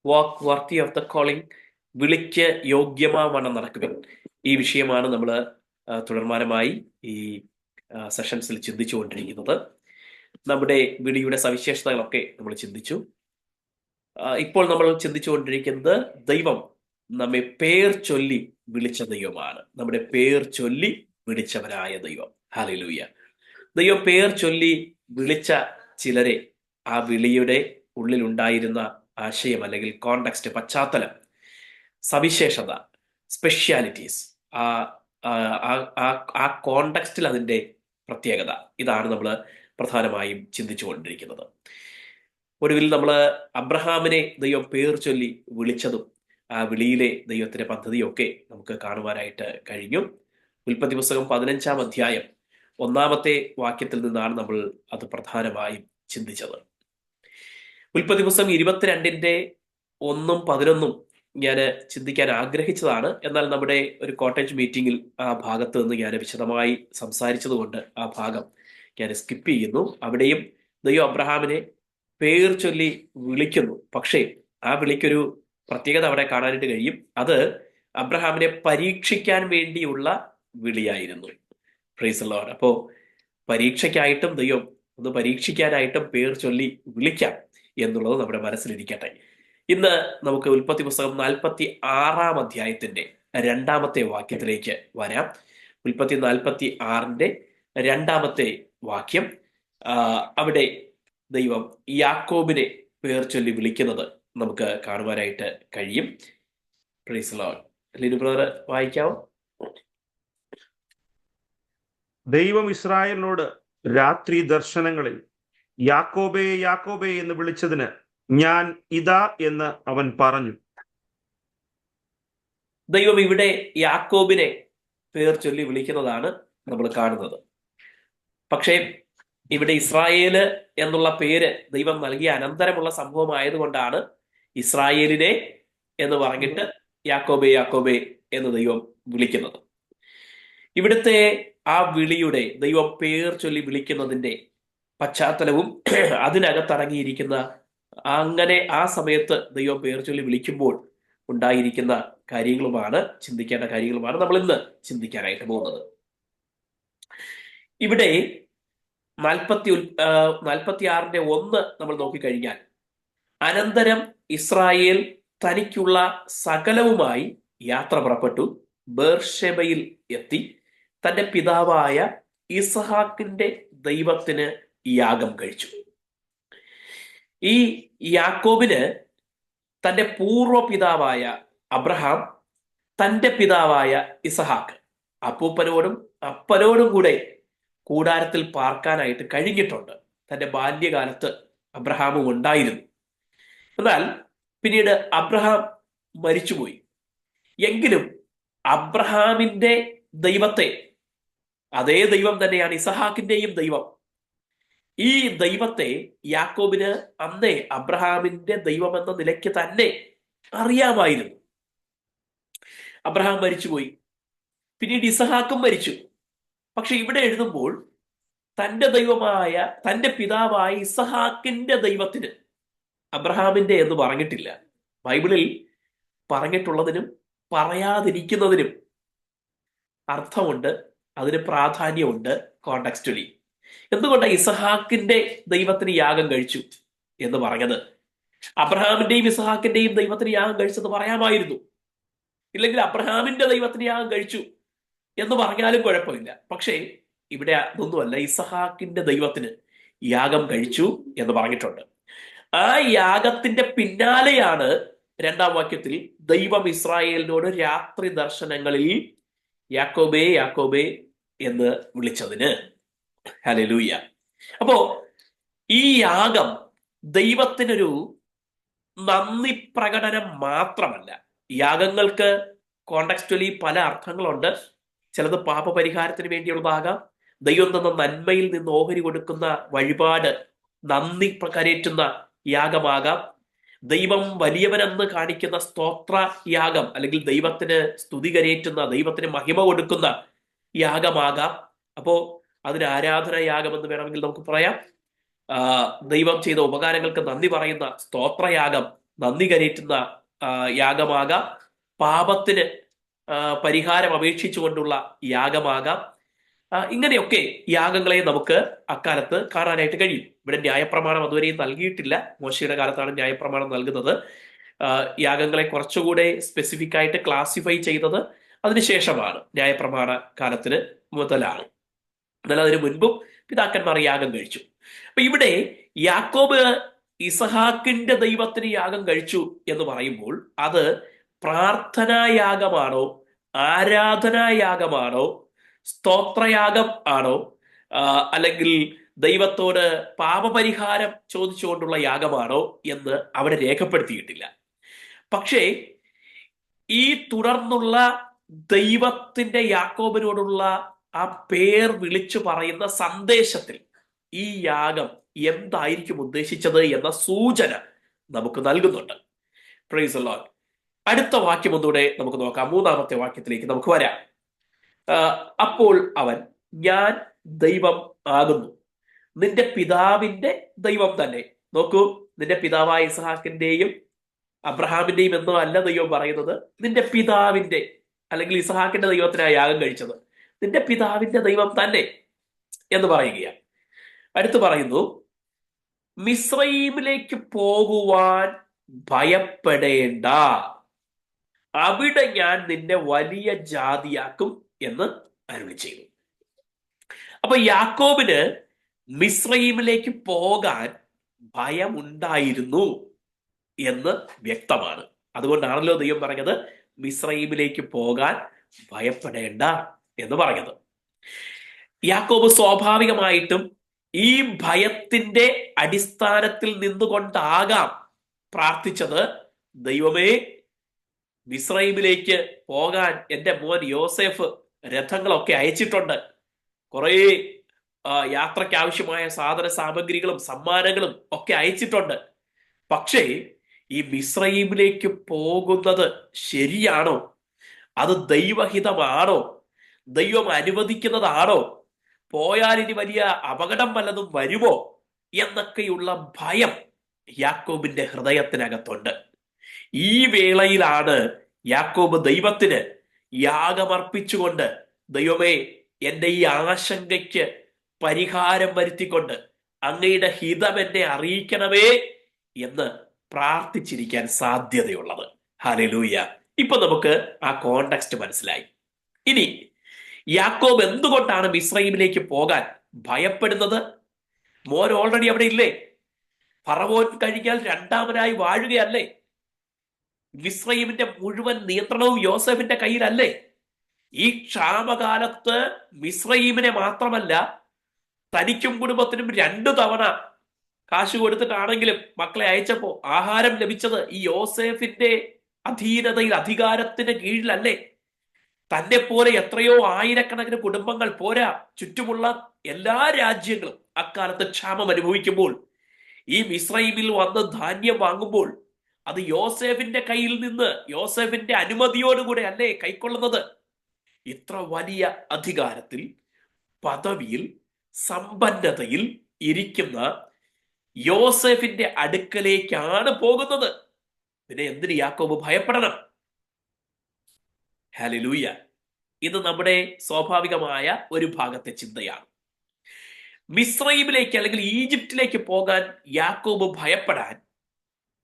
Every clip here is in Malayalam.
Walk worthy of the calling, വിളിക്ക് യോഗ്യമാവണ്ണം നടക്കുവിൻ. ഈ വിഷയമാണ് നമ്മൾ തുടർമാനമായി ഈ സെഷൻസിൽ ചിന്തിച്ചുകൊണ്ടിരിക്കുന്നത്. നമ്മുടെ വിളിയുടെ സവിശേഷതകളൊക്കെ നമ്മൾ ചിന്തിച്ചു. ഇപ്പോൾ നമ്മൾ ചിന്തിച്ചുകൊണ്ടിരിക്കുന്നത് ദൈവം നമ്മെ പേർ ചൊല്ലി വിളിച്ച ദൈവമാണ്. നമ്മുടെ പേർ ചൊല്ലി വിളിച്ചവനായ ദൈവം. ഹല്ലേലൂയ. ദൈവം പേർ ചൊല്ലി വിളിച്ച ചിലരെ ആ വിളിയുടെ ഉള്ളിലുണ്ടായിരുന്ന ആശയം അല്ലെങ്കിൽ കോണ്ടെക്സ്റ്റ്, പശ്ചാത്തലം, സവിശേഷത, സ്പെഷ്യാലിറ്റീസ്, ആ ആ കോണ്ടെക്സ്റ്റിൽ അതിൻ്റെ പ്രത്യേകത, ഇതാണ് നമ്മൾ പ്രധാനമായും ചിന്തിച്ചുകൊണ്ടിരിക്കുന്നത്. ഒടുവിൽ നമ്മൾ അബ്രഹാമിനെ ദൈവം പേർ ചൊല്ലി വിളിച്ചതും ആ വിളിയിലെ ദൈവത്തിന്റെ പദ്ധതിയൊക്കെ നമുക്ക് കാണുവാനായിട്ട് കഴിഞ്ഞു. ഉൽപ്പത്തി പുസ്തകം 15-ാം അധ്യായം 1-ാമത്തെ വാക്യത്തിൽ നിന്നാണ് നമ്മൾ അത് പ്രധാനമായും ചിന്തിച്ചത്. ഉൽപ്പത്തി പുസ്തകം 22-ന്റെ 1-ഉം 11-ഉം ഞാൻ ചിന്തിക്കാൻ ആഗ്രഹിച്ചതാണ്. എന്നാൽ നമ്മുടെ ഒരു കോട്ടേജ് മീറ്റിംഗിൽ ആ ഭാഗത്ത് നിന്ന് ഞാൻ വിശദമായി സംസാരിച്ചതുകൊണ്ട് ആ ഭാഗം ഞാൻ സ്കിപ്പ് ചെയ്യുന്നു. അവിടെയും ദൈവം അബ്രഹാമിനെ പേർ ചൊല്ലി വിളിക്കുന്നു. പക്ഷേ ആ വിളിക്കൊരു പ്രത്യേകത അവിടെ കാണാനായിട്ട് കഴിയും. അത് അബ്രഹാമിനെ പരീക്ഷിക്കാൻ വേണ്ടിയുള്ള വിളിയായിരുന്നു. Price the Lord. അപ്പോ പരീക്ഷയ്ക്കായിട്ടും ദൈവം ഒന്ന് പരീക്ഷിക്കാനായിട്ടും പേർ ചൊല്ലി വിളിക്കാം എന്നുള്ളത് നമ്മുടെ മനസ്സിലിരിക്കട്ടെ. ഇന്ന് നമുക്ക് ഉൽപ്പത്തി പുസ്തകം 46-ാം അധ്യായത്തിന്റെ 2-ാമത്തെ വാക്യത്തിലേക്ക് വരാം. ഉൽപ്പത്തി 46-ന്റെ 2-ാമത്തെ വാക്യം, അവിടെ ദൈവം യാക്കോബിനെ പേർ ചൊല്ലി വിളിക്കുന്നത് നമുക്ക് കാണുവാനായിട്ട് കഴിയും. Praise the Lord. Linu brother വായിക്കാമോ? ദൈവം ഇസ്രായേലിനോട് രാത്രി ദർശനങ്ങളിൽ യാക്കോബേ യാക്കോബേ എന്ന് വിളിച്ചതിന് ഞാൻ ഇതാ എന്ന് അവൻ പറഞ്ഞു. ദൈവം ഇവിടെ യാക്കോബിനെ പേർ ചൊല്ലി വിളിക്കുന്നതാണ് നമ്മൾ കാണുന്നത്. പക്ഷേ ഇവിടെ ഇസ്രായേല് എന്നുള്ള പേര് ദൈവം നൽകിയ അനന്തരമുള്ള സംഭവമായതുകൊണ്ടാണ് ഇസ്രായേലിനെ എന്ന് പറഞ്ഞിട്ട് യാക്കോബേ യാക്കോബേ എന്ന് ദൈവം വിളിക്കുന്നത്. ഇവിടുത്തെ ആ വിളിയുടെ, ദൈവം പേർ ചൊല്ലി വിളിക്കുന്നതിന്റെ പശ്ചാത്തലവും അതിനകത്തടങ്ങിയിരിക്കുന്ന, അങ്ങനെ ആ സമയത്ത് ദൈവം പേർ ചൊല്ലി വിളിക്കുമ്പോൾ ഉണ്ടായിരിക്കുന്ന കാര്യങ്ങളുമാണ്, ചിന്തിക്കേണ്ട കാര്യങ്ങളുമാണ് നമ്മൾ ഇന്ന് ചിന്തിക്കാനായിട്ട് പോകുന്നത്. ഇവിടെ 46-ന്റെ 1 നമ്മൾ നോക്കിക്കഴിഞ്ഞാൽ, അനന്തരം ഇസ്രായേൽ തനിക്കുള്ള സകലവുമായി യാത്ര പുറപ്പെട്ടു, ബേർഷെബയിൽ എത്തി തന്റെ പിതാവായ ഇസഹാക്കിന്റെ ദൈവത്തിന് യാഗം കഴിച്ചു. ഈ യാക്കോബിന് തന്റെ പൂർവ്വ പിതാവായ അബ്രഹാം, തന്റെ പിതാവായ ഇസഹാക്ക്, അപ്പൂപ്പനോടും അപ്പനോടും കൂടെ കൂടാരത്തിൽ പാർക്കാനായിട്ട് കഴിഞ്ഞിട്ടുണ്ട്. തന്റെ ബാല്യകാലത്ത് അബ്രഹാമും ഉണ്ടായിരുന്നു. എന്നാൽ പിന്നീട് അബ്രഹാം മരിച്ചുപോയി. എങ്കിലും അബ്രഹാമിന്റെ ദൈവത്തെ, അതേ ദൈവം തന്നെയാണ് ഇസഹാക്കിന്റെയും ദൈവം, ഈ ദൈവത്തെ യാക്കോബിന് അന്നേ അബ്രഹാമിന്റെ ദൈവം എന്ന നിലയ്ക്ക് തന്നെ അറിയാമായിരുന്നു. അബ്രഹാം മരിച്ചുപോയി, പിന്നീട് ഇസഹാക്കും മരിച്ചു. പക്ഷെ ഇവിടെ എഴുതുമ്പോൾ തന്റെ ദൈവമായ, തന്റെ പിതാവായ ഇസഹാക്കിന്റെ ദൈവത്തിന് അബ്രഹാമിന്റെ എന്ന് പറഞ്ഞിട്ടില്ല. ബൈബിളിൽ പറഞ്ഞിട്ടുള്ളതിനും പറയാതിരിക്കുന്നതിനും അർത്ഥമുണ്ട്, അതിന് പ്രാധാന്യമുണ്ട് കോണ്ടെക്സ്റ്റുവലി. എന്തുകൊണ്ടാണ് ഇസഹാക്കിന്റെ ദൈവത്തിന് യാഗം കഴിച്ചു എന്ന് പറഞ്ഞത്? അബ്രഹാമിന്റെയും ഇസഹാക്കിന്റെയും ദൈവത്തിന് യാഗം കഴിച്ചെന്ന് പറയാമായിരുന്നു. ഇല്ലെങ്കിൽ അബ്രഹാമിന്റെ ദൈവത്തിന് യാഗം കഴിച്ചു എന്ന് പറഞ്ഞാലും കുഴപ്പമില്ല. പക്ഷേ ഇവിടെ അതൊന്നുമല്ല, ഇസഹാക്കിന്റെ ദൈവത്തിന് യാഗം കഴിച്ചു എന്ന് പറഞ്ഞിട്ടുണ്ട്. ആ യാഗത്തിന്റെ പിന്നാലെയാണ് 2-ാം വാക്യത്തിൽ ദൈവം ഇസ്രായേലിനോട് രാത്രി ദർശനങ്ങളിൽ യാക്കോബേ യാക്കോബേ എന്ന് വിളിച്ചതിന്. ഹല്ലേലൂയ. അപ്പോ ഈ യാഗം ദൈവത്തിനൊരു നന്ദി പ്രകടനം മാത്രമല്ല. യാഗങ്ങൾക്ക് കോണ്ടെക്സ്റ്റുവലി പല അർത്ഥങ്ങളുണ്ട്. ചിലത് പാപപരിഹാരത്തിന് വേണ്ടിയുള്ളതാകാം, ദൈവം തന്ന നന്മയിൽ നിന്ന് ഓഹരി കൊടുക്കുന്ന വഴിപാട്, നന്ദി കരേറ്റുന്ന യാഗമാകാം, ദൈവം വലിയവനെന്ന് കാണിക്കുന്ന സ്തോത്ര യാഗം, അല്ലെങ്കിൽ ദൈവത്തിന് സ്തുതി കരേറ്റുന്ന, ദൈവത്തിന് മഹിമ കൊടുക്കുന്ന യാഗമാകാം. അപ്പോ അതിന് ആരാധന യാഗമെന്ന് വേണമെങ്കിൽ നമുക്ക് പറയാം. ദൈവം ചെയ്ത ഉപകാരങ്ങൾക്ക് നന്ദി പറയുന്ന സ്തോത്രയാഗം നന്ദി കരേറ്റുന്ന യാഗമാകാം, പാപത്തിന് പരിഹാരം അപേക്ഷിച്ചുകൊണ്ടുള്ള യാഗമാകാം. ഇങ്ങനെയൊക്കെ യാഗങ്ങളെ നമുക്ക് അക്കാലത്ത് കാണാനായിട്ട് കഴിയും. ഇവിടെ ന്യായപ്രമാണം അതുവരെയും നൽകിയിട്ടില്ല. മോശയുടെ കാലത്താണ് ന്യായപ്രമാണം നൽകുന്നത്. യാഗങ്ങളെ കുറച്ചുകൂടെ സ്പെസിഫിക് ആയിട്ട് ക്ലാസിഫൈ ചെയ്തത് അതിനുശേഷമാണ്, ന്യായപ്രമാണ കാലത്തിന് മുതലാണ്. എന്നാൽ അതിനു മുൻപും പിതാക്കന്മാർ യാഗം കഴിച്ചു. അപ്പൊ ഇവിടെ യാക്കോബ് ഇസഹാക്കിന്റെ ദൈവത്തിന് യാഗം കഴിച്ചു എന്ന് പറയുമ്പോൾ അത് പ്രാർത്ഥനായാഗമാണോ, ആരാധനായാഗമാണോ, സ്തോത്രയാഗം ആണോ, അല്ലെങ്കിൽ ദൈവത്തോട് പാപപരിഹാരം ചോദിച്ചുകൊണ്ടുള്ള യാഗമാണോ എന്ന് അവിടെ രേഖപ്പെടുത്തിയിട്ടില്ല. പക്ഷേ ഈ തുടർന്നുള്ള ദൈവത്തിന്റെ യാക്കോബിനോടുള്ള ആ പേർ വിളിച്ചു പറയുന്ന സന്ദേശത്തിൽ ഈ യാഗം എന്തായിരിക്കും ഉദ്ദേശിച്ചത് എന്ന സൂചന നമുക്ക് നൽകുന്നുണ്ട്. Price the Lord. അടുത്ത വാക്യം ഒന്നുകൂടെ നമുക്ക് നോക്കാം. 3-ാമത്തെ വാക്യത്തിലേക്ക് നമുക്ക് വരാം. അപ്പോൾ അവൻ, ഞാൻ ദൈവം ആകുന്നു, നിന്റെ പിതാവിന്റെ ദൈവം തന്നെ. നോക്കൂ, നിന്റെ പിതാവായ ഇസ്ഹാക്കിന്റെയും അബ്രഹാമിന്റെയും എന്നോ അല്ല ദൈവം പറയുന്നത്, നിന്റെ പിതാവിന്റെ, അല്ലെങ്കിൽ ഇസ്ഹാക്കിന്റെ ദൈവത്തിനായി യാഗം കഴിച്ചത് നിന്റെ പിതാവിന്റെ ദൈവം തന്നെ എന്ന് പറയുകയാണ്. അടുത്ത് പറയുന്നു, മിസ്രയീമിലേക്ക് പോകുവാൻ ഭയപ്പെടേണ്ട, അവിടെ ഞാൻ നിന്നെ വലിയ ജാതിയാക്കും എന്ന് അരുളി ചെയ്തു. അപ്പൊ യാക്കോബിന് മിസ്രയീമിലേക്ക് പോകാൻ ഭയമുണ്ടായിരുന്നു എന്ന് വ്യക്തമാണ്. അതുകൊണ്ടാണല്ലോ ദൈവം പറഞ്ഞത് മിസ്രയീമിലേക്ക് പോകാൻ ഭയപ്പെടേണ്ട എന്ന് പറഞ്ഞത്. യാക്കോബ് സ്വാഭാവികമായിട്ടും ഈ ഭയത്തിന്റെ അടിസ്ഥാനത്തിൽ നിന്നുകൊണ്ടാകാം പ്രാർത്ഥിച്ചത്, ദൈവമേ, മിസ്രയീമിലേക്ക് പോകാൻ എൻ്റെ മോൻ യോസേഫ് രഥങ്ങളൊക്കെ അയച്ചിട്ടുണ്ട്, കുറേ യാത്രയ്ക്ക് ആവശ്യമായ സാധന സാമഗ്രികളും സമ്മാനങ്ങളും ഒക്കെ അയച്ചിട്ടുണ്ട്. പക്ഷേ ഈ മിസ്രയീമിലേക്ക് പോകുന്നത് ശരിയാണോ? അത് ദൈവഹിതമാണോ? ദൈവം അനുവദിക്കുന്നതാണോ? പോയാൽ ഇനി വലിയ അപകടം വല്ലതും വരുമോ എന്നൊക്കെയുള്ള ഭയം യാക്കോബിന്റെ ഹൃദയത്തിനകത്തുണ്ട്. ഈ വേളയിലാണ് യാക്കോബ് ദൈവത്തിന് യാഗമർപ്പിച്ചുകൊണ്ട്, ദൈവമേ, എൻ്റെ ഈ ആശങ്കയ്ക്ക് പരിഹാരം വരുത്തിക്കൊണ്ട് അങ്ങയുടെ ഹിതം എന്നെ അറിയിക്കണമേ എന്ന് പ്രാർത്ഥിച്ചിരിക്കാൻ സാധ്യതയുള്ളത്. ഹല്ലേലൂയ. ഇപ്പൊ നമുക്ക് ആ കോണ്ടെക്സ്റ്റ് മനസ്സിലായി. ഇനി യാക്കോബ് എന്തുകൊണ്ടാണ് മിസ്രയീമിലേക്ക് പോകാൻ ഭയപ്പെടുന്നത്? മോൻ ഓൾറെഡി അവിടെ ഇല്ലേ? ഫറവോൻ കഴിഞ്ഞാൽ രണ്ടാമനായി വാഴുകയല്ലേ? മിസ്രയീമിന്റെ മുഴുവൻ നിയന്ത്രണവും യോസേഫിന്റെ കയ്യിലല്ലേ? ഈ ക്ഷാമകാലത്ത് മിസ്രയീമിനെ മാത്രമല്ല, തനിക്കും കുടുംബത്തിനും 2 തവണ കാശ് കൊടുത്തിട്ടാണെങ്കിലും മക്കളെ അയച്ചപ്പോ ആഹാരം ലഭിച്ചത് ഈ യോസേഫിന്റെ അധീനതയിൽ, അധികാരത്തിന് കീഴിലല്ലേ? തന്നെ പോലെ എത്രയോ ആയിരക്കണക്കിന് കുടുംബങ്ങൾ പോരാ, ചുറ്റുമുള്ള എല്ലാ രാജ്യങ്ങളും അക്കാലത്ത് ക്ഷാമം അനുഭവിക്കുമ്പോൾ ഈ മിസ്രയീമിൽ വന്ന് ധാന്യം വാങ്ങുമ്പോൾ അത് യോസേഫിന്റെ കയ്യിൽ നിന്ന്, യോസേഫിന്റെ അനുമതിയോടുകൂടെ അല്ലേ കൈക്കൊള്ളുന്നത്? ഇത്ര വലിയ അധികാരത്തിൽ, പദവിയിൽ, സമ്പന്നതയിൽ ഇരിക്കുന്ന യോസേഫിന്റെ അടുക്കലേക്കാണ് പോകുന്നത്. പിന്നെ എന്തിന് യാക്കോബ് ഭയപ്പെടണം? ഹല്ലേലൂയ. ഇത് നമ്മുടെ സ്വാഭാവികമായ ഒരു ഭാഗത്തെ ചിന്തയാണ്. മിസ്രയീമിലേക്ക് അല്ലെങ്കിൽ ഈജിപ്തിലേക്ക് പോകാൻ യാക്കോബ് ഭയപ്പെടാൻ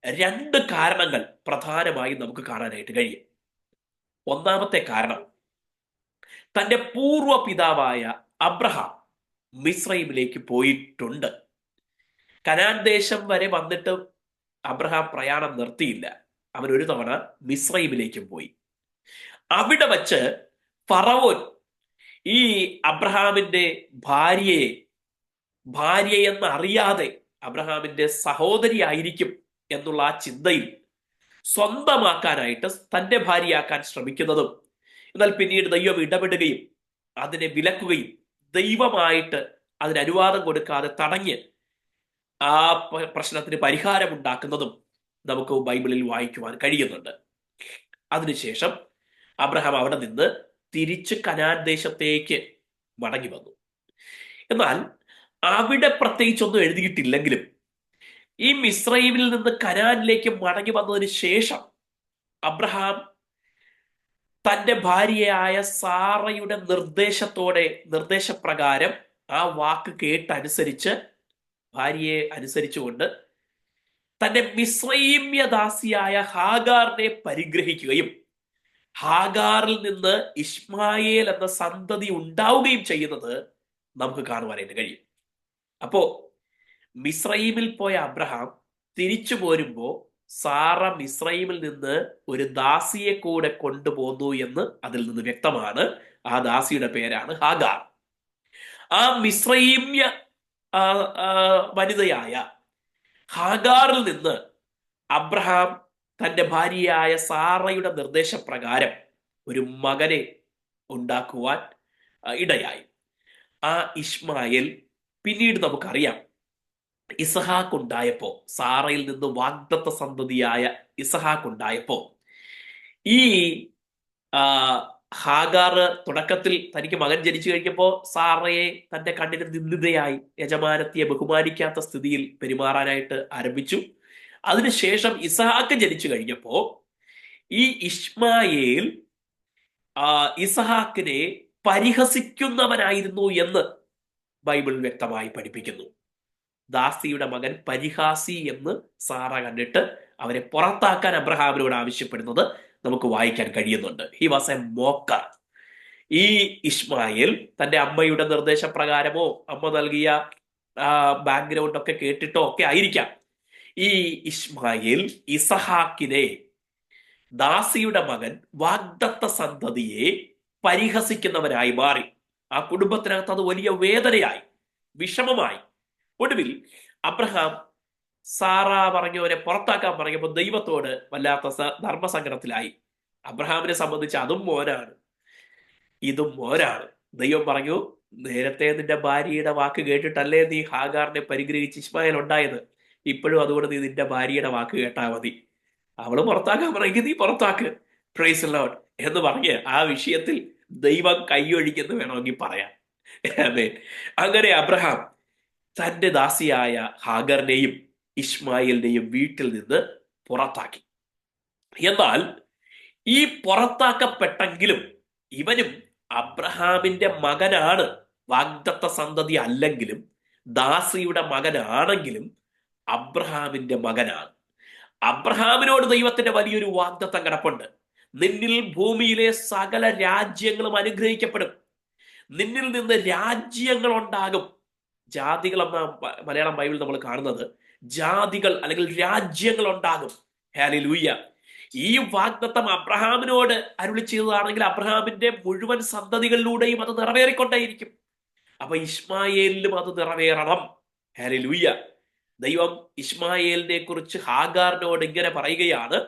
2 കാരണങ്ങൾ പ്രധാനമായും നമുക്ക് കാണാനായിട്ട് കഴിയും. ഒന്നാമത്തെ കാരണം, തന്റെ പൂർവ്വ പിതാവായ അബ്രഹാം മിസ്രയീമിലേക്ക് പോയിട്ടുണ്ട്. കനാൻ ദേശം വരെ വന്നിട്ട് അബ്രഹാം പ്രയാണം നിർത്തിയില്ല. അവൻ ഒരു തവണ മിസ്രയീമിലേക്കും പോയി. അവിടെ വച്ച് ഫറവോൻ ഈ അബ്രഹാമിന്റെ ഭാര്യയെന്ന് അറിയാതെ അബ്രഹാമിന്റെ സഹോദരിയായിരിക്കും എന്നുള്ള ആ ചിന്തയിൽ സ്വന്തമാക്കാനായിട്ട് തന്റെ ഭാര്യയാക്കാൻ ശ്രമിക്കുന്നതും, എന്നാൽ പിന്നീട് ദൈവം ഇടപെടുകയും അതിനെ വിലക്കുകയും ദൈവമായിട്ട് അതിന് അനുവാദം കൊടുക്കാതെ തടഞ്ഞ് ആ പ്രശ്നത്തിന് പരിഹാരമുണ്ടാക്കുന്നതും നമുക്ക് ബൈബിളിൽ വായിക്കുവാൻ കഴിയുന്നുണ്ട്. അതിനുശേഷം അബ്രഹാം അവിടെ നിന്ന് തിരിച്ച് കനാൻ ദേശത്തേക്ക് മടങ്ങി വന്നു. എന്നാൽ അവിടെ പ്രത്യേകിച്ചൊന്നും എഴുതിയിട്ടില്ലെങ്കിലും ഈ മിസ്രൈമിൽ നിന്ന് കനാനിലേക്ക് മടങ്ങി വന്നതിന് ശേഷം അബ്രഹാം തന്റെ ഭാര്യയായ സാറയുടെ നിർദ്ദേശപ്രകാരം ആ വാക്ക് കേട്ടനുസരിച്ച് ഭാര്യയെ അനുസരിച്ചുകൊണ്ട് തന്റെ മിസ്രൈമ്യദാസിയായ ഹാഗാറിനെ പരിഗ്രഹിക്കുകയും ഹാഗാറിൽ നിന്ന് ഇസ്മായേൽ എന്ന സന്തതി ഉണ്ടാവുകയും ചെയ്യുന്നത് നമുക്ക് കാണുവാനായിട്ട് കഴിയും. അപ്പോ മിസ്രൈമിൽ പോയ അബ്രഹാം തിരിച്ചു പോരുമ്പോ സാറ മിസ്രൈമിൽ നിന്ന് ഒരു ദാസിയെ കൂടെ കൊണ്ടുപോന്നു എന്ന് അതിൽ നിന്ന് വ്യക്തമാണ്. ആ ദാസിയുടെ പേരാണ് ഹാഗാർ. ആ മിസ്രൈമ്യ വനിതയായ ഹാഗാറിൽ നിന്ന് അബ്രഹാം തന്റെ ഭാര്യയായ സാറയുടെ നിർദ്ദേശപ്രകാരം ഒരു മകനെ ഉണ്ടാക്കുവാൻ ഇടയായി. ആ ഇസ്മായേൽ പിന്നീട് നമുക്കറിയാം ഇസഹാക്ക് ഉണ്ടായപ്പോ, സാറയിൽ നിന്ന് വാഗ്ദത്ത സന്തതിയായ ഇസഹാക്ക് ഉണ്ടായപ്പോ ഈ ഹാഗാർ തുടക്കത്തിൽ തനിക്ക് മകൻ ജനിച്ചു കഴിഞ്ഞപ്പോ സാറയെ തന്റെ കണ്ണിന് നിന്ദിതയായി, യജമാനത്തിയെ ബഹുമാനിക്കാത്ത സ്ഥിതിയിൽ പെരുമാറാനായിട്ട് ആരംഭിച്ചു. അതിനുശേഷം ഇസഹാക്ക് ജനിച്ചു കഴിഞ്ഞപ്പോ ഈ ഇസ്മായേൽ ഇസഹാക്കിനെ പരിഹസിക്കുന്നവനായിരുന്നു എന്ന് ബൈബിൾ വ്യക്തമായി പഠിപ്പിക്കുന്നു. ദാസിയുടെ മകൻ പരിഹാസി എന്ന് സാറ കണ്ടിട്ട് അവരെ പുറത്താക്കാൻ അബ്രഹാമിനോട് ആവശ്യപ്പെടുന്നത് നമുക്ക് വായിക്കാൻ കഴിയുന്നുണ്ട്. He was a mocker. ഈ ഇസ്മായേൽ തന്റെ അമ്മയുടെ നിർദ്ദേശപ്രകാരമോ അമ്മ നൽകിയ ബാക്ക്ഗ്രൗണ്ട് ഒക്കെ കേട്ടിട്ടോ ഒക്കെ ആയിരിക്കാം ഈ ഇസ്മായേൽ ഇസഹാക്കിനെ, ദാസിയുടെ മകൻ, വാഗ്ദത്ത സന്തതിയെ പരിഹസിക്കുന്നവനായി മാറി. ആ കുടുംബത്തിനകത്ത് അത് വലിയ വേദനയായി, വിഷമമായി. ഒടുവിൽ അബ്രഹാം സാറ പറഞ്ഞവരെ പുറത്താക്കാൻ പറഞ്ഞപ്പോൾ ദൈവത്തോട് വല്ലാത്ത ധർമ്മസങ്കടത്തിലായി. അബ്രഹാമിനെ സംബന്ധിച്ച് അതും മോനാണ്, ഇതും മോനാണ്. ദൈവം പറഞ്ഞു, നേരത്തെ നിന്റെ ഭാര്യയുടെ വാക്ക് കേട്ടിട്ടല്ലേ നീ ഹാഗാറിനെ പരിഗ്രഹിച്ച് ഇസ്മായേൽ ഉണ്ടായത്, ഇപ്പോഴും അതുകൊണ്ട് നീ നിന്റെ ഭാര്യയുടെ വാക്ക് കേട്ടാ മതി. അവള് പുറത്താക്കാൻ പറയുമെങ്കിൽ നീ പുറത്താക്ക്, പ്രൈസ് ദി ലോർഡ് എന്ന് പറഞ്ഞ് ആ വിഷയത്തിൽ ദൈവം കൈയൊഴിക്കുന്നു വേണമെങ്കിൽ പറയാം. അങ്ങനെ അബ്രഹാം തന്റെ ദാസിയായ ഹാഗറിനെയും ഇസ്മായേലിനെയും വീട്ടിൽ നിന്ന് പുറത്താക്കി. എന്നാൽ ഈ പുറത്താക്കപ്പെട്ടെങ്കിലും ഇവനും അബ്രഹാമിന്റെ മകനാണ്. വാഗ്ദത്ത സന്തതി അല്ലെങ്കിലും ദാസിയുടെ മകനാണെങ്കിലും അബ്രഹാമിന്റെ മകനാണ്. അബ്രഹാമിനോട് ദൈവത്തിന്റെ വലിയൊരു വാഗ്ദത്തം കിടപ്പുണ്ട്. നിന്നിൽ ഭൂമിയിലെ സകല രാജ്യങ്ങളും അനുഗ്രഹിക്കപ്പെടും, നിന്നിൽ നിന്ന് രാജ്യങ്ങൾ ഉണ്ടാകും. ജാതികൾ എന്ന മലയാളം ബൈബിൾ നമ്മൾ കാണുന്നത് ജാതികൾ അല്ലെങ്കിൽ രാജ്യങ്ങൾ ഉണ്ടാകും. ഹല്ലേലൂയ. ഈ വാഗ്ദത്തം അബ്രഹാമിനോട് അരുളി ചെയ്തതാണെങ്കിൽ അബ്രഹാമിന്റെ മുഴുവൻ സന്തതികളിലൂടെയും അത് നിറവേറിക്കൊണ്ടേയിരിക്കും. അപ്പൊ ഇസ്മായേലിലും അത് നിറവേറണം. ഹല്ലേലൂയ. ദൈവം ഇസ്മായേലിനെ കുറിച്ച് ഹാഗാറിനോട് ഇങ്ങനെ പറയുകയാണ്,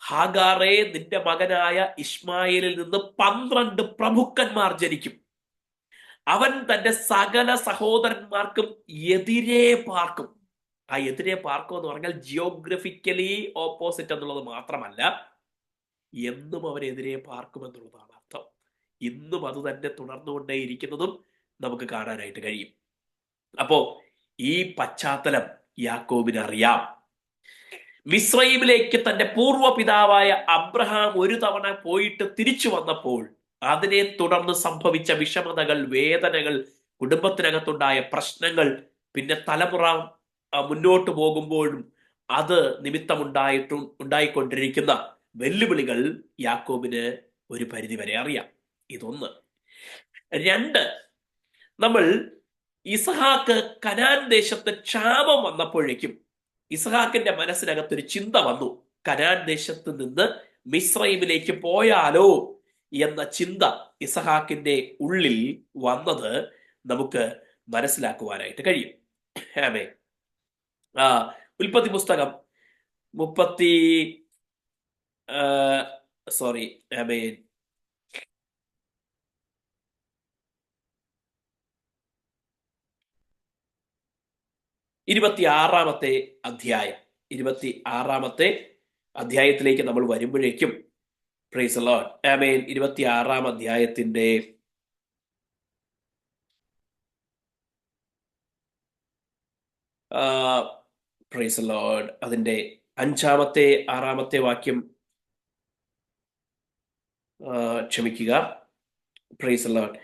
ഹാഗാറെ, നിന്റെ മകനായ ഇസ്മായേലിൽ നിന്ന് 12 പ്രഭുക്കന്മാർ ജനിക്കും. അവൻ തന്റെ സകല സഹോദരന്മാർക്കും എതിരെ പാർക്കും. ആ എതിരെ പാർക്കും എന്ന് പറഞ്ഞാൽ ജിയോഗ്രഫിക്കലി ഓപ്പോസിറ്റ് എന്നുള്ളത് മാത്രമല്ല, എന്നും അവനെതിരെ പാർക്കും എന്നുള്ളതാണ് അർത്ഥം. ഇന്നും അത് തന്നെ തുടർന്നുകൊണ്ടേയിരിക്കുന്നതും നമുക്ക് കാണാനായിട്ട് കഴിയും. അപ്പോ ഈ പശ്ചാത്തലം യാക്കോബിന് അറിയാം. മിസ്രൈമിലേക്ക് തന്റെ പൂർവ്വ പിതാവായ അബ്രഹാം ഒരു തവണ പോയിട്ട് തിരിച്ചു വന്നപ്പോൾ അതിനെ തുടർന്ന് സംഭവിച്ച വിഷമതകൾ, വേദനകൾ, കുടുംബത്തിനകത്തുണ്ടായ പ്രശ്നങ്ങൾ, പിന്നെ തലമുറ മുന്നോട്ട് പോകുമ്പോഴും അത് ഉണ്ടായിക്കൊണ്ടിരിക്കുന്ന വെല്ലുവിളികൾ യാക്കോബിന് ഒരു പരിധിവരെ അറിയാം. ഇതൊന്ന്. 2, നമ്മൾ ഇസഹാക്ക് കനാൻ ദേശത്ത് ക്ഷാമം വന്നപ്പോഴേക്കും ഇസഹാക്കിന്റെ മനസ്സിനകത്തൊരു ചിന്ത വന്നു. കനാൻ ദേശത്ത് നിന്ന് മിസ്രൈമിലേക്ക് പോയാലോ എന്ന ചിന്ത ഇസഹാക്കിന്റെ ഉള്ളിൽ വന്നത് നമുക്ക് മനസ്സിലാക്കുവാനായിട്ട് കഴിയും. ആമേൻ. ഉൽപ്പത്തി പുസ്തകം 26-ാമത്തെ അധ്യായത്തിലേക്ക് നമ്മൾ വരുമ്പോഴേക്കും, പ്രൈസ് ദി ലോർഡ്, ആമേൻ, 26-ാം അധ്യായത്തിന്റെ പ്രൈസ് ലോർഡ്. അതിന്റെ 5-ാമത്തെ 6-ാമത്തെ വാക്യം ക്ഷമിക്കുക. Praise Lord.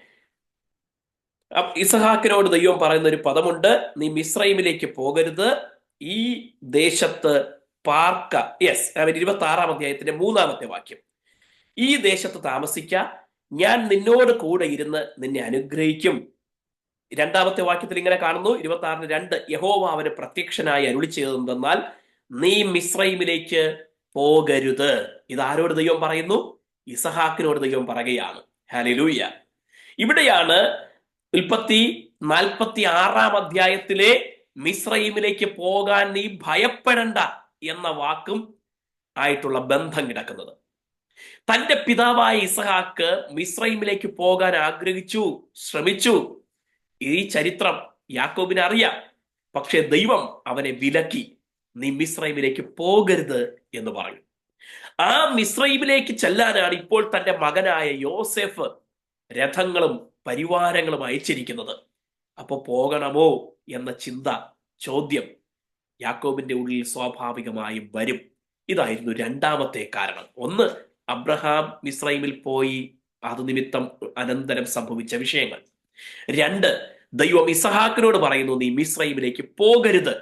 ഇസഹാക്കിനോട് ദൈവം പറയുന്ന ഒരു പദമുണ്ട്, നീ മിസ്രൈമിലേക്ക് പോകരുത്, ഈ ദേശത്ത് പാർക്ക. യെസ്, 26-ാം അധ്യായത്തിന്റെ 3-ാമത്തെ വാക്യം. ഈ ദേശത്ത് താമസിക്ക, ഞാൻ നിന്നോട് കൂടെ ഇരുന്ന് നിന്നെ അനുഗ്രഹിക്കും. 2-ാമത്തെ വാക്യത്തിൽ ഇങ്ങനെ കാണുന്നു, 26-2, യഹോവ അവന് പ്രത്യക്ഷനായി അരുളി ചെയ്തതെന്നാൽ നീ മിസ്രൈമിലേക്ക് പോകരുത്. ഇതാരോട് ദൈവം പറയുന്നു? ഇസഹാക്കിനോട് ദൈവം പറയുകയാണ്. ഹല്ലേലൂയ. ഇവിടെയാണ് ഉൽപ്പത്തി 46-ാം അധ്യായത്തിലെ മിസ്രൈമിലേക്ക് പോകാൻ നീ ഭയപ്പെടണ്ട എന്ന വാക്കും ആയിട്ടുള്ള ബന്ധം കിടക്കുന്നത്. തന്റെ പിതാവായ ഇസഹാക്ക് മിസ്രൈമിലേക്ക് പോകാൻ ആഗ്രഹിച്ചു, ശ്രമിച്ചു. ഈ ചരിത്രം യാക്കോബിന് അറിയാം. പക്ഷെ ദൈവം അവനെ വിലക്കി, നീ മിസ്രൈമിലേക്ക് പോകരുത് എന്ന് പറഞ്ഞു. ആ മിസ്രൈമിലേക്ക് ചെല്ലാനാണ് ഇപ്പോൾ തന്റെ മകനായ യോസേഫ് രഥങ്ങളും പരിവാരങ്ങളും അയച്ചിരിക്കുന്നത്. അപ്പൊ പോകണമോ എന്ന ചോദ്യം യാക്കോബിന്റെ ഉള്ളിൽ സ്വാഭാവികമായും വരും. ഇതായിരുന്നു 2-ാമത്തെ കാരണം. ഒന്ന്, അബ്രഹാം മിസ്രൈമിൽ പോയി അത് നിമിത്തം അനന്തരം സംഭവിച്ച വിഷയങ്ങൾ. 2, ദൈവം ഇസഹാക്കിനോട് പറയുന്നു, നീ മിസ്രൈമിലേക്ക് പോകരുത്,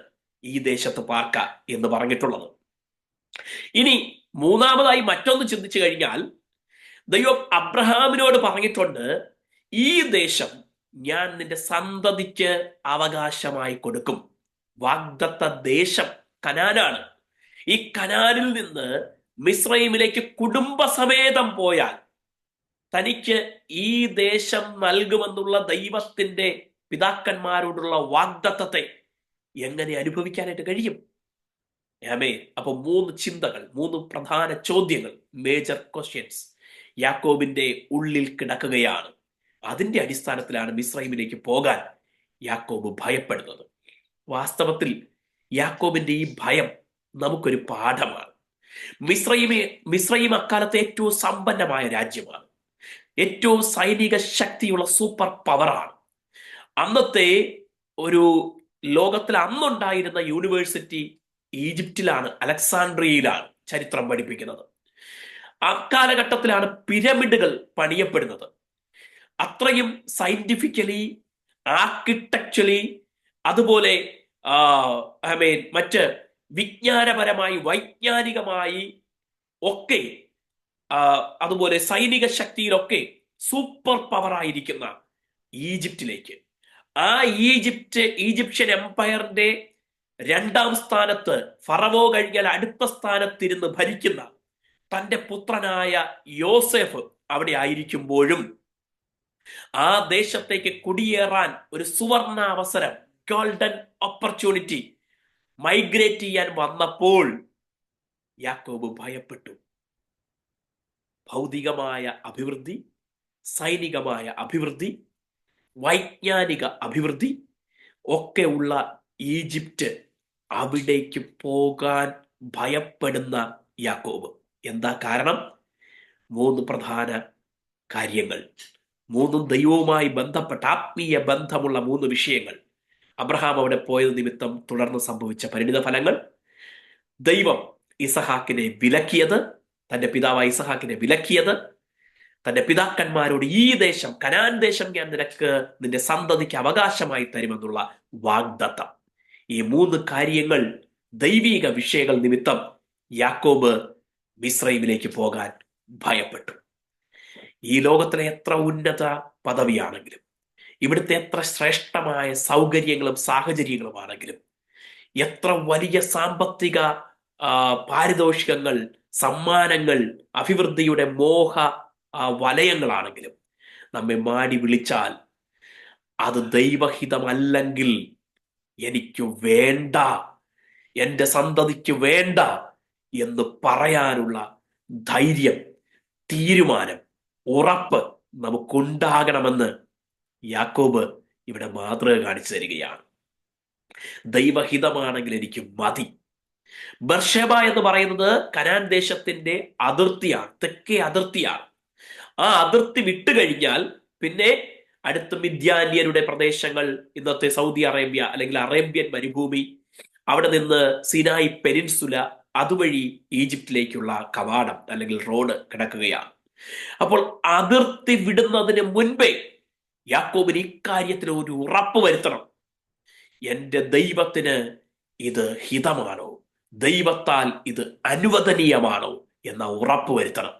ഈ ദേശത്ത് പാർക്ക എന്ന് പറഞ്ഞിട്ടുള്ളത്. ഇനി 3-ാമതായി മറ്റൊന്ന് ചിന്തിച്ചു കഴിഞ്ഞാൽ, ദൈവം അബ്രഹാമിനോട് പറഞ്ഞിട്ടുണ്ട്, ഈ ദേശം ഞാൻ നിന്റെ സന്തതിക്ക് അവകാശമായി കൊടുക്കും. വാഗ്ദത്ത ദേശം കനാനാണ്. ഈ കനാനിൽ നിന്ന് മിസ്രൈമിലേക്ക് കുടുംബസമേതം പോയാൽ തനിക്ക് ഈ ദേശം നൽകുമെന്നുള്ള ദൈവത്തിന്റെ പിതാക്കന്മാരോടുള്ള വാഗ്ദത്തത്തെ എങ്ങനെ അനുഭവിക്കാനായിട്ട് കഴിയും? ആമേൻ. അപ്പൊ 3 ചിന്തകൾ, 3 പ്രധാന ചോദ്യങ്ങൾ, മേജർ ക്വസ്റ്റ്യൻസ് യാക്കോബിന്റെ ഉള്ളിൽ കിടക്കുകയാണ്. അതിന്റെ അടിസ്ഥാനത്തിലാണ് മിസ്രൈമിലേക്ക് പോകാൻ യാക്കോബ് ഭയപ്പെടുന്നത്. വാസ്തവത്തിൽ യാക്കോബിന്റെ ഈ ഭയം നമുക്കൊരു പാഠമാണ്. മിസ്രൈം അക്കാലത്തെ ഏറ്റവും സമ്പന്നമായ രാജ്യമാണ്, ഏറ്റവും സൈനിക ശക്തിയുള്ള സൂപ്പർ പവറാണ്. അന്നത്തെ ഒരു ലോകത്തിൽ അന്നുണ്ടായിരുന്ന യൂണിവേഴ്സിറ്റി ഈജിപ്തിലാണ്, അലക്സാൻഡ്രിയയിലാണ് ചരിത്രം പഠിപ്പിക്കുന്നത്. അക്കാലഘട്ടത്തിലാണ് പിരമിഡുകൾ പണിയപ്പെടുന്നത്. അത്രയും സയന്റിഫിക്കലി, ആർക്കിടെക്ചറലി, അതുപോലെ മറ്റ് വിജ്ഞാനപരമായി, വൈജ്ഞാനികമായി ഒക്കെ, അതുപോലെ സൈനിക ശക്തിയിലൊക്കെ സൂപ്പർ പവർ ആയിരിക്കുന്ന ഈജിപ്തിലേക്ക്, ആ ഈജിപ്ഷ്യൻ എംപയറിന്റെ 2-ാം സ്ഥാനത്ത്, ഫറവോ കഴിഞ്ഞാൽ അടുത്ത സ്ഥാനത്തിരുന്ന് ഭരിക്കുന്ന തന്റെ പുത്രനായ യോസേഫ് അവിടെ ആയിരിക്കുമ്പോഴും ആ ദേശത്തേക്ക് കുടിയേറാൻ ഒരു സുവർണ അവസരം, ഗോൾഡൻ ഓപ്പർച്യൂണിറ്റി, മൈഗ്രേറ്റ് ചെയ്യാൻ വന്നപ്പോൾ യാക്കോബ് ഭയപ്പെട്ടു. ഭൗതികമായ അഭിവൃദ്ധി, സൈനികമായ അഭിവൃദ്ധി, വൈജ്ഞാനിക അഭിവൃദ്ധി ഒക്കെ ഉള്ള ഈജിപ്റ്റ്, അവിടേക്ക് പോകാൻ ഭയപ്പെടുന്ന യാക്കോബ്. എന്താ കാരണം? 3 പ്രധാന കാര്യങ്ങൾ, 3 ദൈവവുമായി ബന്ധപ്പെട്ട ആത്മീയ ബന്ധമുള്ള 3 വിഷയങ്ങൾ. അബ്രഹാം അവിടെ പോയത് നിമിത്തം തുടർന്ന് സംഭവിച്ച പരിണിത ഫലങ്ങൾ, ദൈവം ഇസഹാക്കിനെ വിലക്കിയത്, തന്റെ പിതാവായ ഇസഹാക്കിനെ വിലക്കിയത്, തന്റെ പിതാക്കന്മാരോട് ഈ ദേശം, കനാൻ ദേശം ഞാൻ നിനക്ക് നിന്റെ സന്തതിക്ക് അവകാശമായി തരുമെന്നുള്ള വാഗ്ദത്തം. ഈ 3 കാര്യങ്ങൾ, ദൈവിക വിഷയങ്ങൾ നിമിത്തം യാക്കോബ് മിസ്രൈമിലേക്ക് പോകാൻ ഭയപ്പെട്ടു. ഈ ലോകത്തിലെ എത്ര ഉന്നത പദവിയാണെങ്കിലും, ഇവിടുത്തെ എത്ര ശ്രേഷ്ഠമായ സൗകര്യങ്ങളും സാഹചര്യങ്ങളുമാണെങ്കിലും, എത്ര വലിയ സാമ്പത്തിക പാരിതോഷികങ്ങൾ, സമ്മാനങ്ങൾ, അഭിവൃദ്ധിയുടെ മോഹ വലയങ്ങളാണെങ്കിലും നമ്മെ മാടി വിളിച്ചാൽ അത് ദൈവഹിതമല്ലെങ്കിൽ എനിക്ക് വേണ്ട, എൻ്റെ സന്തതിക്ക് വേണ്ട എന്ന് പറയാനുള്ള ധൈര്യം, തീരുമാനം, ഉറപ്പ് നമുക്കുണ്ടാകണമെന്ന് യാക്കോബ് ഇവിടെ മാതൃക കാണിച്ചു തരികയാണ്. ദൈവഹിതമാണെങ്കിൽ എനിക്ക് മതി. ബർഷേബ എന്ന് പറയുന്നത് കനാൻ ദേശത്തിന്റെ അതിർത്തിയാണ്, തെക്കേ അതിർത്തിയാണ്. ആ അതിർത്തി വിട്ടുകഴിഞ്ഞാൽ പിന്നെ അടുത്ത മിദ്യാന്യരുടെ പ്രദേശങ്ങൾ, ഇന്നത്തെ സൗദി അറേബ്യ അല്ലെങ്കിൽ അറേബ്യൻ മരുഭൂമി, അവിടെ നിന്ന് സിനായി പെനിൻസുല അതുവഴി ഈജിപ്തിലേക്കുള്ള കവാടം അല്ലെങ്കിൽ റോഡ് കിടക്കുകയാണ്. അപ്പോൾ അതിർത്തി വിടുന്നതിന് മുൻപേ യാക്കോബിന് ഇക്കാര്യത്തിൽ ഒരു ഉറപ്പ് വരുത്തണം. എന്റെ ദൈവത്തിന് ഇത് ഹിതമാണോ, ദൈവത്താൽ ഇത് അനുവദനീയമാണോ എന്ന ഉറപ്പ് വരുത്തണം.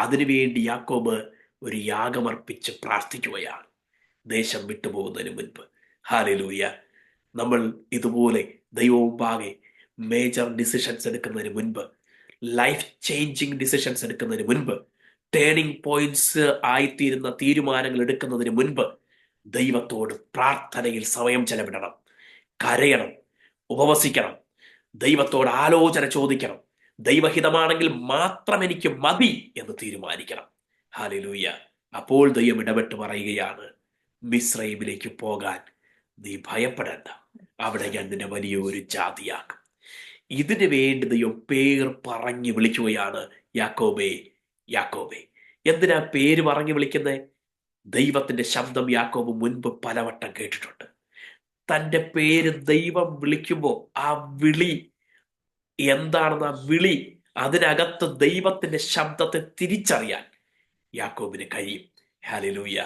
അതിനുവേണ്ടി യാക്കോബ് ഒരു യാഗമർപ്പിച്ച് പ്രാർത്ഥിക്കുകയാണ് ദേശം വിട്ടുപോകുന്നതിന് മുൻപ്. ഹല്ലേലൂയ. നമ്മൾ ഇതുപോലെ ദൈവമുമ്പാകെ മേജർ ഡിസിഷൻസ് എടുക്കുന്നതിന് മുൻപ്, ലൈഫ് ചേഞ്ചിങ് ഡിസിഷൻസ് എടുക്കുന്നതിന് മുൻപ്, ടേണിംഗ് പോയിന്റ്സ് ആയിത്തീരുന്ന തീരുമാനങ്ങൾ എടുക്കുന്നതിന് മുൻപ് ദൈവത്തോട് പ്രാർത്ഥനയിൽ സമയം ചെലവിടണം, കരയണം, ഉപവസിക്കണം, ദൈവത്തോട് ആലോചന ചോദിക്കണം. ദൈവഹിതമാണെങ്കിൽ മാത്രം എനിക്ക് മതി എന്ന് തീരുമാനിക്കണം. ഹല്ലേലൂയ. അപ്പോൾ ദൈവം ഇടപെട്ട് പറയുകയാണ്, മിസ്രൈമിലേക്ക് പോകാൻ നീ ഭയപ്പെടേണ്ട, അവിടെ ഞാൻ നിന്നെ വലിയൊരു ജാതിയാക്കും. ഇതിനു വേണ്ടി ദൈവം പേർ പറഞ്ഞു വിളിക്കുകയാണ്, യാക്കോബേ യാക്കോബേ. എന്തിനാ പേര് പറഞ്ഞു വിളിക്കുന്നത്? ദൈവത്തിന്റെ ശബ്ദം യാക്കോബ് മുൻപ് പലവട്ടം കേട്ടിട്ടുണ്ട്. തൻ്റെ പേര് ദൈവം വിളിക്കുമ്പോൾ ആ വിളി എന്താണെന്ന്, ആ വിളി അതിനകത്ത് ദൈവത്തിന്റെ ശബ്ദത്തെ തിരിച്ചറിയാൻ യാക്കോബിന് കഴിയും. ഹല്ലേലൂയ.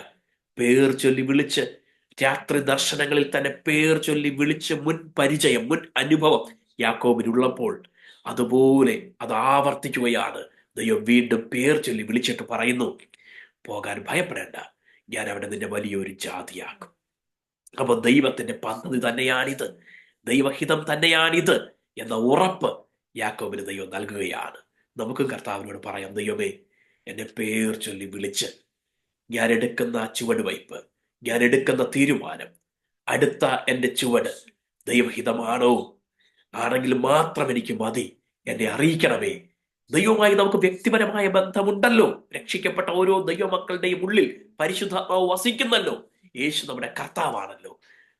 പേർ ചൊല്ലി വിളിച്ച്, രാത്രി ദർശനങ്ങളിൽ തന്നെ പേർ ചൊല്ലി വിളിച്ച് മുൻ പരിചയം, മുൻ അനുഭവം യാക്കോബിനുള്ളപ്പോൾ അതുപോലെ അത് ആവർത്തിക്കുകയാണ്. ദൈവം വീണ്ടും പേർ ചൊല്ലി വിളിച്ചിട്ട് പറയുന്നു, പോകാൻ ഭയപ്പെടേണ്ട, ഞാൻ അവിടെ നിന്നെ വലിയൊരു ജാതിയാക്കും. അപ്പൊ ദൈവത്തിന്റെ പദ്ധതി തന്നെയാണിത്, ദൈവഹിതം തന്നെയാണിത് എന്ന ഉറപ്പ് യാക്കോബിന് ദൈവം നൽകുകയാണ്. നമുക്കും കർത്താവിനോട് പറയാം, ദൈവമേ എന്നെ പേർ ചൊല്ലി വിളിച്ച് ഞാൻ എടുക്കുന്ന ചുവടുവയ്പ്, ഞാൻ എടുക്കുന്ന തീരുമാനം, അടുത്ത എൻ്റെ ചുവട് ദൈവഹിതമാണോ, ആണെങ്കിൽ മാത്രം എനിക്ക് മതി, എന്നെ അറിയിക്കണമേ. ദൈവവുമായി നമുക്ക് വ്യക്തിപരമായ ബന്ധമുണ്ടല്ലോ. രക്ഷിക്കപ്പെട്ട ഓരോ ദൈവമക്കളുടെയും ഉള്ളിൽ പരിശുദ്ധാത്മാവ് വസിക്കുന്നല്ലോ. യേശു നമ്മുടെ കർത്താവാണല്ലോ.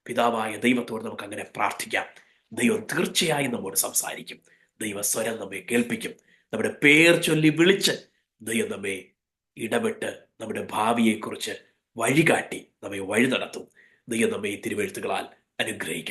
പിതാവായ ദൈവത്തോട് നമുക്ക് അങ്ങനെ പ്രാർത്ഥിക്കാം. ദൈവം തീർച്ചയായും നമ്മോട് സംസാരിക്കും. ദൈവസ്വരം നമ്മെ കേൾപ്പിക്കും. നമ്മുടെ പേർ ചൊല്ലി വിളിച്ച് ദൈവം നമ്മെ ഇടപെട്ട് നമ്മുടെ ഭാവിയെക്കുറിച്ച് വഴികാട്ടി നമ്മെ വഴി നടത്തും. ദൈവം നമ്മെ ഈ തിരുവെഴുത്തുകളാൽ അനുഗ്രഹിക്കും.